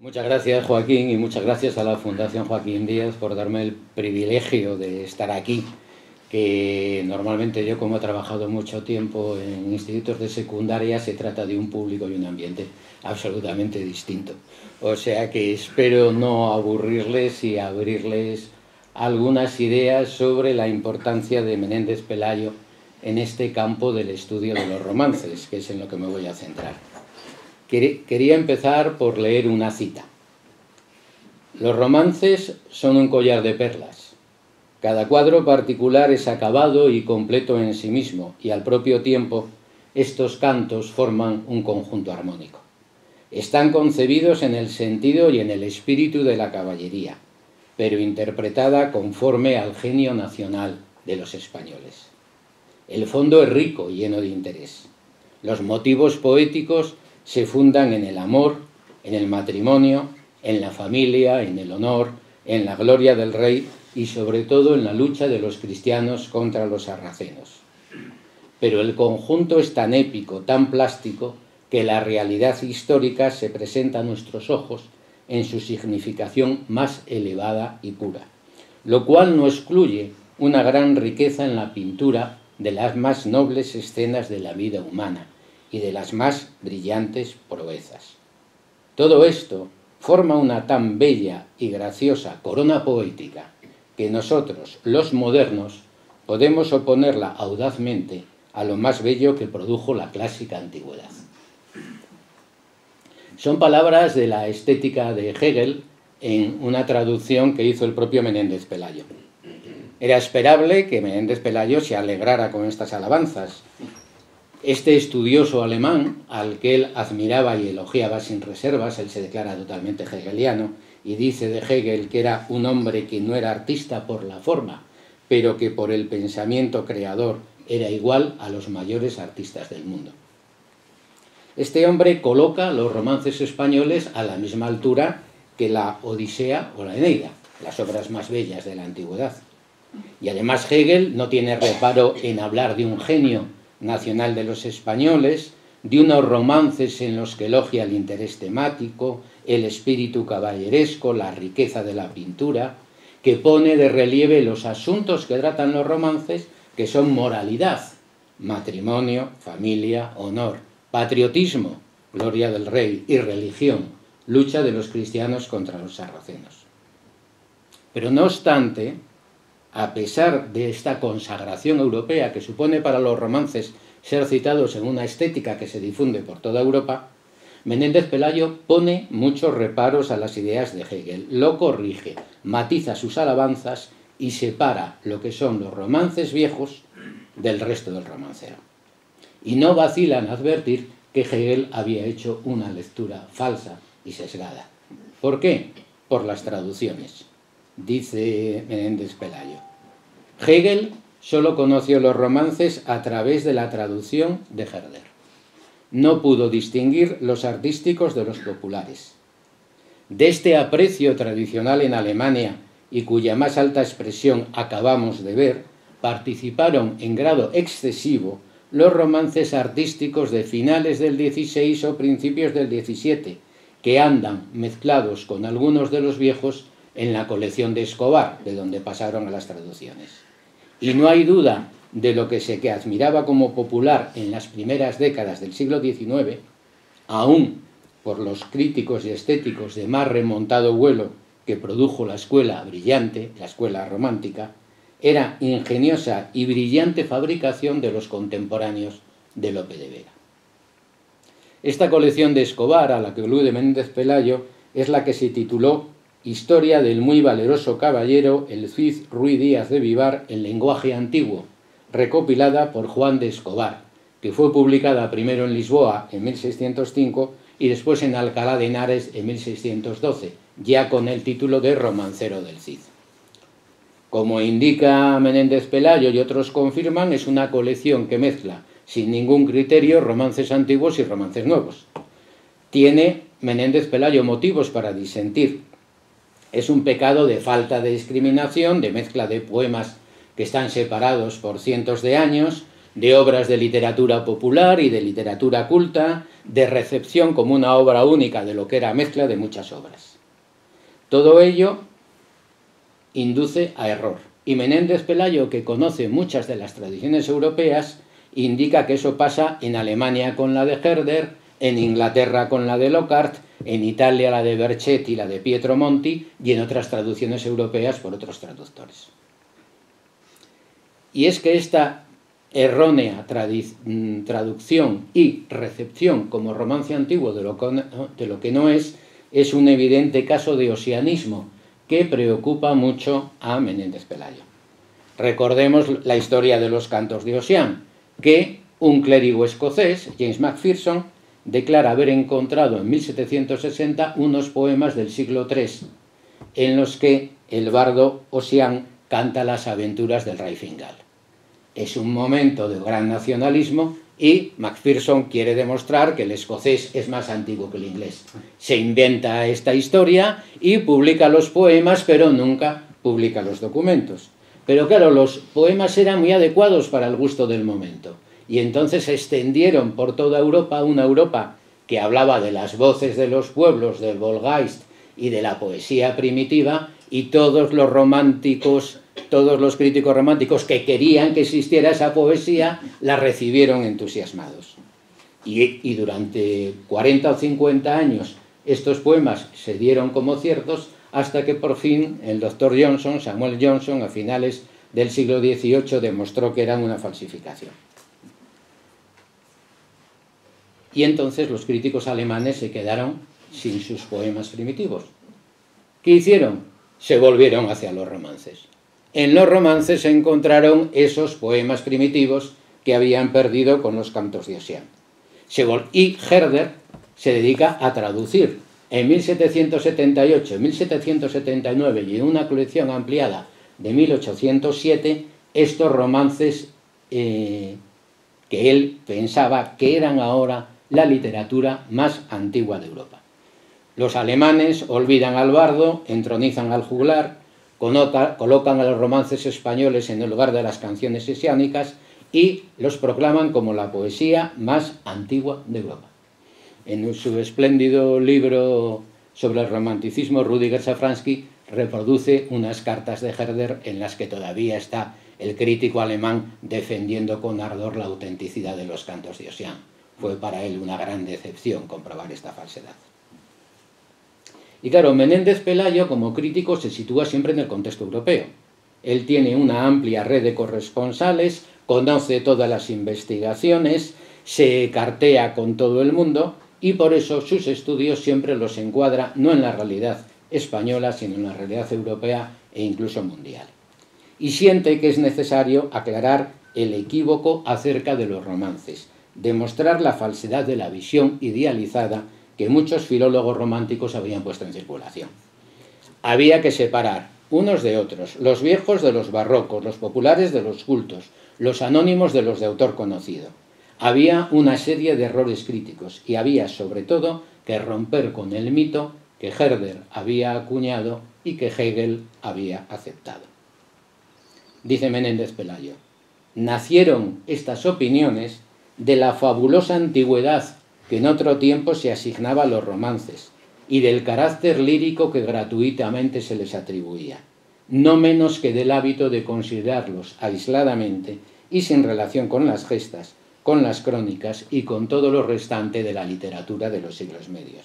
Muchas gracias, Joaquín, y muchas gracias a la Fundación Joaquín Díaz por darme el privilegio de estar aquí, que normalmente yo, como he trabajado mucho tiempo en institutos de secundaria, se trata de un público y un ambiente absolutamente distinto. O sea que espero no aburrirles y abrirles algunas ideas sobre la importancia de Menéndez Pelayo en este campo del estudio de los romances, que es en lo que me voy a centrar. Quería empezar por leer una cita. Los romances son un collar de perlas. Cada cuadro particular es acabado y completo en sí mismo, y al propio tiempo estos cantos forman un conjunto armónico. Están concebidos en el sentido y en el espíritu de la caballería, pero interpretada conforme al genio nacional de los españoles. El fondo es rico y lleno de interés. Los motivos poéticos se fundan en el amor, en el matrimonio, en la familia, en el honor, en la gloria del rey y sobre todo en la lucha de los cristianos contra los sarracenos. Pero el conjunto es tan épico, tan plástico, que la realidad histórica se presenta a nuestros ojos en su significación más elevada y pura, lo cual no excluye una gran riqueza en la pintura de las más nobles escenas de la vida humana y de las más brillantes proezas. Todo esto forma una tan bella y graciosa corona poética que nosotros, los modernos, podemos oponerla audazmente a lo más bello que produjo la clásica antigüedad. Son palabras de la estética de Hegel en una traducción que hizo el propio Menéndez Pelayo. Era esperable que Menéndez Pelayo se alegrara con estas alabanzas. Este estudioso alemán, al que él admiraba y elogiaba sin reservas, él se declara totalmente hegeliano y dice de Hegel que era un hombre que no era artista por la forma, pero que por el pensamiento creador era igual a los mayores artistas del mundo. Este hombre coloca los romances españoles a la misma altura que la Odisea o la Eneida, las obras más bellas de la antigüedad. Y además Hegel no tiene reparo en hablar de un genio nacional de los españoles, de unos romances en los que elogia el interés temático, el espíritu caballeresco, la riqueza de la pintura, que pone de relieve los asuntos que tratan los romances, que son moralidad, matrimonio, familia, honor, patriotismo, gloria del rey, y religión, lucha de los cristianos contra los sarracenos. Pero no obstante, a pesar de esta consagración europea que supone para los romances ser citados en una estética que se difunde por toda Europa, Menéndez Pelayo pone muchos reparos a las ideas de Hegel, lo corrige, matiza sus alabanzas y separa lo que son los romances viejos del resto del romancero. Y no vacila en advertir que Hegel había hecho una lectura falsa y sesgada. ¿Por qué? Por las traducciones. Dice Menéndez Pelayo: Hegel solo conoció los romances a través de la traducción de Herder. No pudo distinguir los artísticos de los populares. De este aprecio tradicional en Alemania y cuya más alta expresión acabamos de ver, participaron en grado excesivo los romances artísticos de finales del XVI o principios del XVII, que andan mezclados con algunos de los viejos en la colección de Escobar, de donde pasaron a las traducciones. Y no hay duda de lo que se admiraba como popular en las primeras décadas del siglo XIX, aún por los críticos y estéticos de más remontado vuelo que produjo la escuela brillante, la escuela romántica, era ingeniosa y brillante fabricación de los contemporáneos de Lope de Vega. Esta colección de Escobar, a la que alude Menéndez Pelayo, es la que se tituló Historia del muy valeroso caballero el Cid Ruy Díaz de Vivar en lenguaje antiguo, recopilada por Juan de Escobar, que fue publicada primero en Lisboa en 1605 y después en Alcalá de Henares en 1612, ya con el título de Romancero del Cid. Como indica Menéndez Pelayo y otros confirman, es una colección que mezcla sin ningún criterio romances antiguos y romances nuevos. Tiene Menéndez Pelayo motivos para disentir. Es un pecado de falta de discriminación, de mezcla de poemas que están separados por cientos de años, de obras de literatura popular y de literatura culta, de recepción como una obra única de lo que era mezcla de muchas obras. Todo ello induce a error. Y Menéndez Pelayo, que conoce muchas de las tradiciones europeas, indica que eso pasa en Alemania con la de Herder, en Inglaterra con la de Lockhart, en Italia la de Berchetti y la de Pietro Monti, y en otras traducciones europeas por otros traductores. Y es que esta errónea traducción y recepción como romance antiguo de lo que no es un evidente caso de osianismo que preocupa mucho a Menéndez Pelayo. Recordemos la historia de los cantos de Ossian, que un clérigo escocés, James Macpherson, declara haber encontrado en 1760 unos poemas del siglo III, en los que el bardo Ossian canta las aventuras del rey Fingal. Es un momento de gran nacionalismo y Macpherson quiere demostrar que el escocés es más antiguo que el inglés. Se inventa esta historia y publica los poemas, pero nunca publica los documentos. Pero claro, los poemas eran muy adecuados para el gusto del momento. Y entonces se extendieron por toda Europa, una Europa que hablaba de las voces de los pueblos, del Volksgeist y de la poesía primitiva, y todos los románticos, todos los críticos románticos que querían que existiera esa poesía, la recibieron entusiasmados. Y durante 40 o 50 años estos poemas se dieron como ciertos, hasta que por fin el doctor Johnson, Samuel Johnson, a finales del siglo XVIII, demostró que eran una falsificación. Y entonces los críticos alemanes se quedaron sin sus poemas primitivos. ¿Qué hicieron? Se volvieron hacia los romances. En los romances se encontraron esos poemas primitivos que habían perdido con los cantos de Ossian. Y Herder se dedica a traducir en 1778, en 1779 y en una colección ampliada de 1807 estos romances que él pensaba que eran ahora la literatura más antigua de Europa. Los alemanes olvidan al bardo, entronizan al juglar, colocan a los romances españoles en el lugar de las canciones ossiánicas y los proclaman como la poesía más antigua de Europa. En su espléndido libro sobre el romanticismo, Rüdiger Safransky reproduce unas cartas de Herder en las que todavía está el crítico alemán defendiendo con ardor la autenticidad de los cantos de Ossian. Fue para él una gran decepción comprobar esta falsedad. Y claro, Menéndez Pelayo como crítico se sitúa siempre en el contexto europeo. Él tiene una amplia red de corresponsales, conoce todas las investigaciones, se cartea con todo el mundo y por eso sus estudios siempre los encuadra no en la realidad española, sino en la realidad europea e incluso mundial. Y siente que es necesario aclarar el equívoco acerca de los romances, demostrar la falsedad de la visión idealizada que muchos filólogos románticos habían puesto en circulación. Había que separar unos de otros, los viejos de los barrocos, los populares de los cultos, los anónimos de los de autor conocido. Había una serie de errores críticos y había, sobre todo, que romper con el mito que Herder había acuñado y que Hegel había aceptado. Dice Menéndez Pelayo, nacieron estas opiniones de la fabulosa antigüedad que en otro tiempo se asignaba a los romances y del carácter lírico que gratuitamente se les atribuía, no menos que del hábito de considerarlos aisladamente y sin relación con las gestas, con las crónicas y con todo lo restante de la literatura de los siglos medios.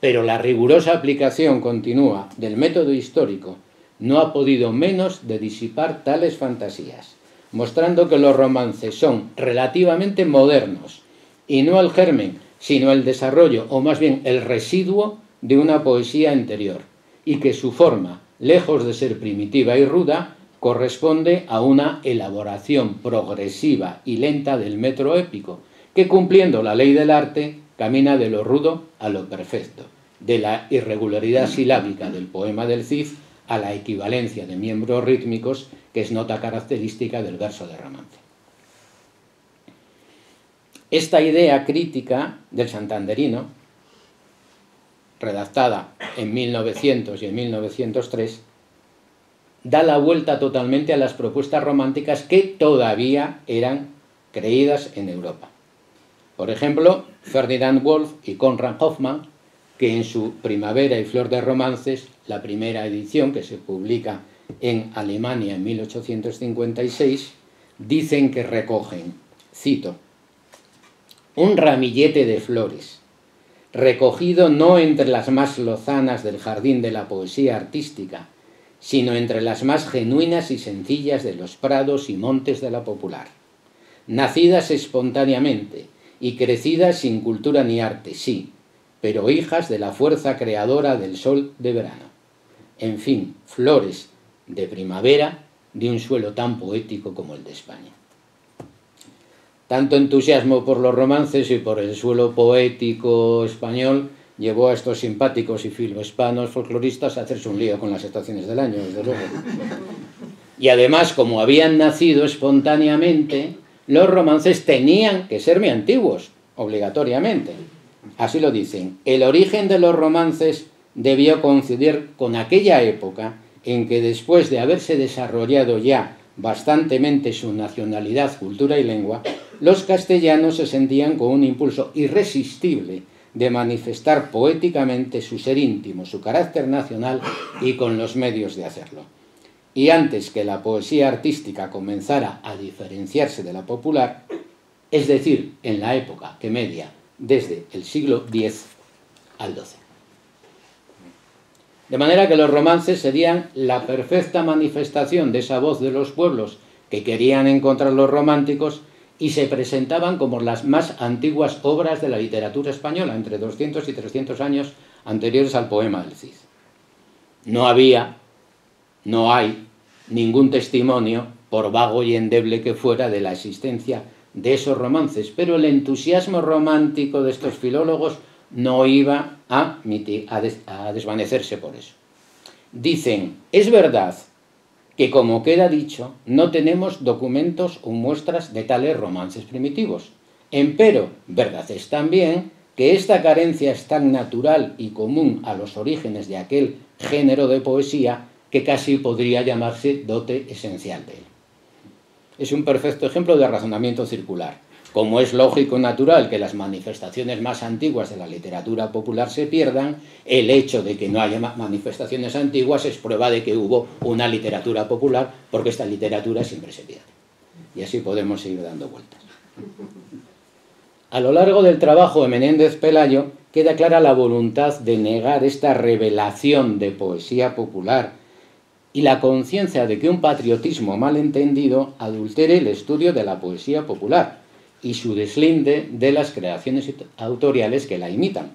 Pero la rigurosa aplicación continua del método histórico no ha podido menos de disipar tales fantasías, mostrando que los romances son relativamente modernos y no el germen, sino el desarrollo, o más bien el residuo de una poesía anterior, y que su forma, lejos de ser primitiva y ruda, corresponde a una elaboración progresiva y lenta del metro épico, que cumpliendo la ley del arte, camina de lo rudo a lo perfecto, de la irregularidad silábica del poema del Cid a la equivalencia de miembros rítmicos, que es nota característica del verso de romance. Esta idea crítica del santanderino, redactada en 1900 y en 1903, da la vuelta totalmente a las propuestas románticas que todavía eran creídas en Europa. Por ejemplo, Ferdinand Wolf y Konrad Hoffmann, que en su Primavera y Flor de Romances, la primera edición que se publica en Alemania en 1856, dicen que recogen, cito, un ramillete de flores, recogido no entre las más lozanas del jardín de la poesía artística, sino entre las más genuinas y sencillas de los prados y montes de la popular, nacidas espontáneamente y crecidas sin cultura ni arte, sí, pero hijas de la fuerza creadora del sol de verano. En fin, flores de primavera de un suelo tan poético como el de España. Tanto entusiasmo por los romances y por el suelo poético español llevó a estos simpáticos y filohispanos folcloristas a hacerse un lío con las estaciones del año, desde luego. Y además, como habían nacido espontáneamente, los romances tenían que ser muy antiguos, obligatoriamente. Así lo dicen. El origen de los romances debió coincidir con aquella época en que, después de haberse desarrollado ya bastantemente su nacionalidad, cultura y lengua, los castellanos se sentían con un impulso irresistible de manifestar poéticamente su ser íntimo, su carácter nacional y con los medios de hacerlo. Y antes que la poesía artística comenzara a diferenciarse de la popular, es decir, en la época que media desde el siglo X al XII. De manera que los romances serían la perfecta manifestación de esa voz de los pueblos que querían encontrar los románticos y se presentaban como las más antiguas obras de la literatura española, entre 200 y 300 años anteriores al poema del Cid. No hay ningún testimonio, por vago y endeble que fuera, de la existencia de esos romances, pero el entusiasmo romántico de estos filólogos no iba a desvanecerse por eso. Dicen, es verdad que, como queda dicho, no tenemos documentos o muestras de tales romances primitivos. Empero, verdad es también que esta carencia es tan natural y común a los orígenes de aquel género de poesía que casi podría llamarse dote esencial de él. Es un perfecto ejemplo de razonamiento circular. Como es lógico y natural que las manifestaciones más antiguas de la literatura popular se pierdan, el hecho de que no haya manifestaciones antiguas es prueba de que hubo una literatura popular, porque esta literatura siempre se pierde. Y así podemos seguir dando vueltas. A lo largo del trabajo de Menéndez Pelayo queda clara la voluntad de negar esta revelación de poesía popular y la conciencia de que un patriotismo mal entendido adultere el estudio de la poesía popular y su deslinde de las creaciones autoriales que la imitan.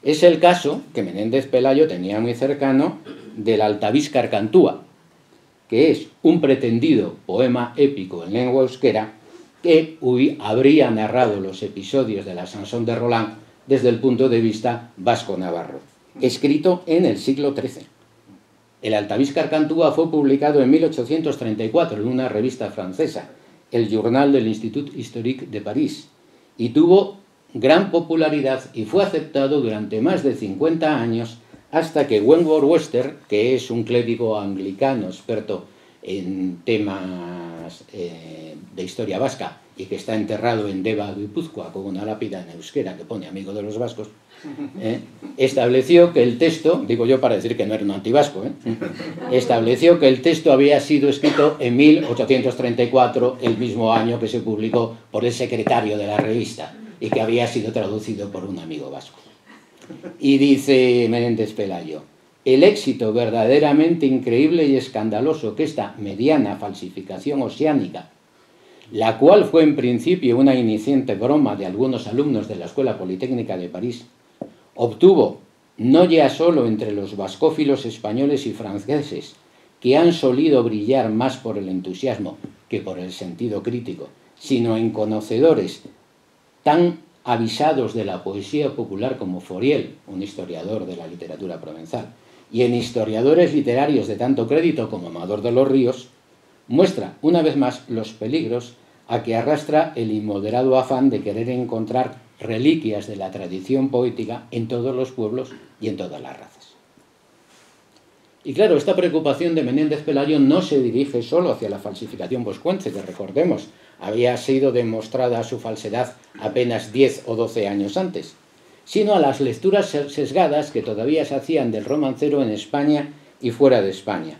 Es el caso que Menéndez Pelayo tenía muy cercano del Altaviscar Cantúa, que es un pretendido poema épico en lengua euskera que habría narrado los episodios de la Sansón de Roland desde el punto de vista vasco-navarro, escrito en el siglo XIII. El Altaviscar Cantúa fue publicado en 1834 en una revista francesa, el Journal del Institut Historique de París, y tuvo gran popularidad y fue aceptado durante más de 50 años hasta que Wentworth Webster, que es un clérigo anglicano experto en temas de historia vasca y que está enterrado en Deva, Guipúzcoa, con una lápida en euskera que pone amigo de los vascos, estableció que el texto, digo yo para decir que no era un antivasco, estableció que el texto había sido escrito en 1834, el mismo año que se publicó por el secretario de la revista, y que había sido traducido por un amigo vasco. Y dice Menéndez Pelayo, el éxito verdaderamente increíble y escandaloso que esta mediana falsificación oceánica, la cual fue en principio una iniciante broma de algunos alumnos de la Escuela Politécnica de París, obtuvo no ya solo entre los vascófilos españoles y franceses, que han solido brillar más por el entusiasmo que por el sentido crítico, sino en conocedores tan avisados de la poesía popular como Fauriel, un historiador de la literatura provenzal, y en historiadores literarios de tanto crédito como Amador de los Ríos, muestra una vez más los peligros a que arrastra el inmoderado afán de querer encontrar reliquias de la tradición poética en todos los pueblos y en todas las razas. Y claro, esta preocupación de Menéndez Pelayo no se dirige solo hacia la falsificación boscuense, que recordemos, había sido demostrada su falsedad apenas 10 o 12 años antes, sino a las lecturas sesgadas que todavía se hacían del romancero en España y fuera de España.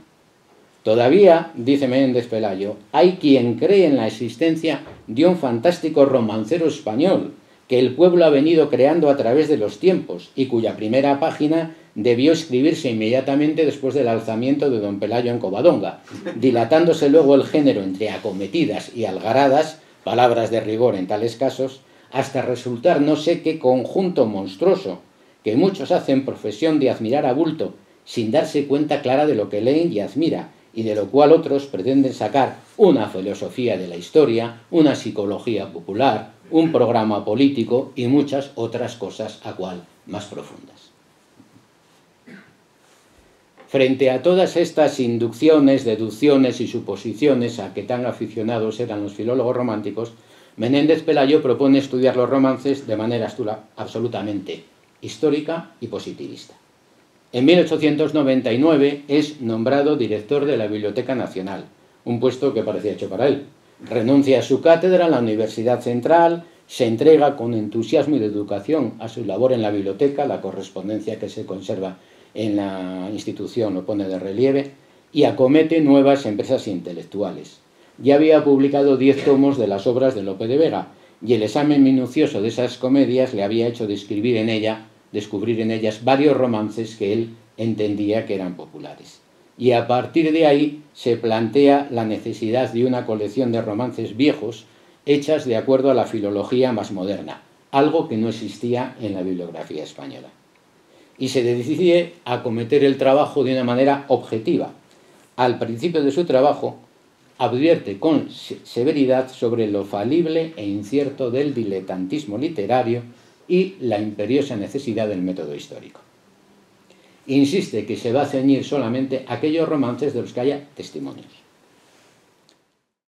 Todavía, dice Menéndez Pelayo, hay quien cree en la existencia de un fantástico romancero español que el pueblo ha venido creando a través de los tiempos y cuya primera página debió escribirse inmediatamente después del alzamiento de don Pelayo en Covadonga, dilatándose luego el género entre acometidas y algaradas, palabras de rigor en tales casos, hasta resultar no sé qué conjunto monstruoso, que muchos hacen profesión de admirar a bulto, sin darse cuenta clara de lo que leen y admira, y de lo cual otros pretenden sacar una filosofía de la historia, una psicología popular, un programa político y muchas otras cosas a cual más profundas. Frente a todas estas inducciones, deducciones y suposiciones a que tan aficionados eran los filólogos románticos, Menéndez Pelayo propone estudiar los romances de manera absolutamente histórica y positivista. En 1899 es nombrado director de la Biblioteca Nacional, un puesto que parecía hecho para él. Renuncia a su cátedra en la Universidad Central, se entrega con entusiasmo y dedicación a su labor en la biblioteca, la correspondencia que se conserva en la institución lo pone de relieve, y acomete nuevas empresas intelectuales. Ya había publicado 10 tomos de las obras de Lope de Vega, y el examen minucioso de esas comedias le había hecho descubrir en ellas varios romances que él entendía que eran populares. Y a partir de ahí se plantea la necesidad de una colección de romances viejos hechas de acuerdo a la filología más moderna, algo que no existía en la bibliografía española. Y se decide a acometer el trabajo de una manera objetiva. Al principio de su trabajo advierte con severidad sobre lo falible e incierto del diletantismo literario y la imperiosa necesidad del método histórico. Insiste que se va a ceñir solamente a aquellos romances de los que haya testimonios.